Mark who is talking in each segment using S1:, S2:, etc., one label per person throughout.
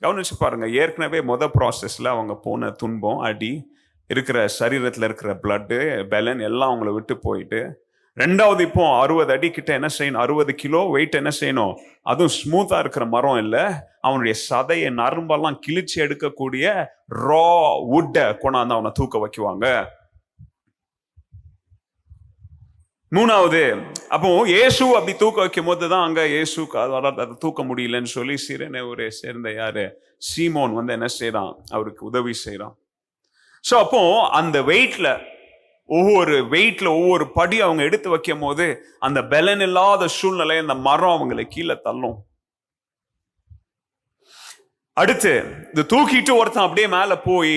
S1: கவனிச்சு பாருங்க, ஏற்கனவே ப்ராசஸ்ல அவங்க போன துன்பம், அடி, இருக்கிற சரீரத்தில் இருக்கிற பிளட்டு, பெலன் எல்லாம் அவங்கள விட்டு போயிட்டு, ரெண்டாவது இப்போ 60 அடி கிட்ட என்ன செய்யணும், 60 கிலோ வெயிட் என்ன செய்யணும், அதுவும் ஸ்மூத்தா இருக்கிற மரம் இல்லை, அவனுடைய சதையை நரம்பெல்லாம் கிழிச்சு எடுக்கக்கூடிய ரா வுட்டை கொண்டாந்து அவனை தூக்க வைக்குவாங்க. மூணாவது, அப்போ இயேசு அப்படி தூக்க வைக்கும் போதுதான் அங்க இயேசு அதை தூக்க முடியலன்னு சொல்லி சிறுநேவரை சேர்ந்த யாரு, சீமோன் வந்து என்ன செய்யறான், அவருக்கு உதவி செய்யறான். ஸோ அப்போ அந்த ஒவ்வொரு படி அவங்க எடுத்து வைக்கும் போது அந்த பலன் இல்லாத சூழ்நிலை அந்த மரம் அவங்களை கீழே தள்ளும். அடுத்து இது தூக்கிட்டு ஒருத்தன் அப்படியே மேல போய்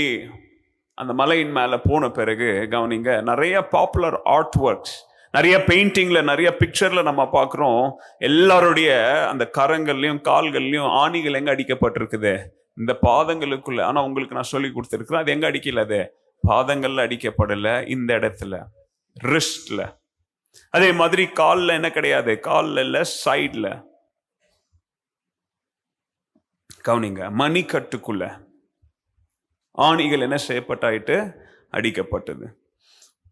S1: அந்த மலையின் மேல போன பிறகு கவனிங்க, நிறைய பாப்புலர் ஆர்ட் ஒர்க்ஸ், நிறைய பெயிண்டிங்ல, நிறைய பிக்சர்ல நம்ம பார்க்கிறோம், எல்லாருடைய அந்த கரங்கள்லயும் கால்கள்லயும் ஆணிகள் எங்க அடிக்கப்பட்டிருக்குது, இந்த பாதங்களுக்குள்ள. ஆனா உங்களுக்கு நான் சொல்லி கொடுத்துருக்கிறேன், அது எங்க அடிக்கல, அது பாதங்கள்ல அடிக்கப்படல, இந்த இடத்துல ரிஸ்ட்ல. அதே மாதிரி கால்ல என்ன கிடையாது, கால்ல இல்ல, சைட்ல. கவனிங்க, மணிக்கட்டுக்குள்ள ஆணிகள் என்ன செய்யப்பட்டாயிட்டு அடிக்கப்பட்டது.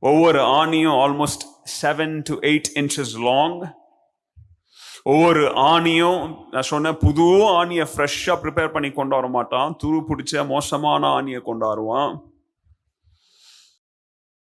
S1: ஒவ்வொரு ஆணியும் ஆல்மோஸ்ட் 7 to 8 inches லாங். ஒவ்வொரு ஆணியும் நான் சொன்ன புது ஆணியை ஃப்ரெஷ்ஷா ப்ரிப்பேர் பண்ணி கொண்டு வர மாட்டான், துரு பிடிச்ச மோசமான ஆணியை கொண்டு வருவான்.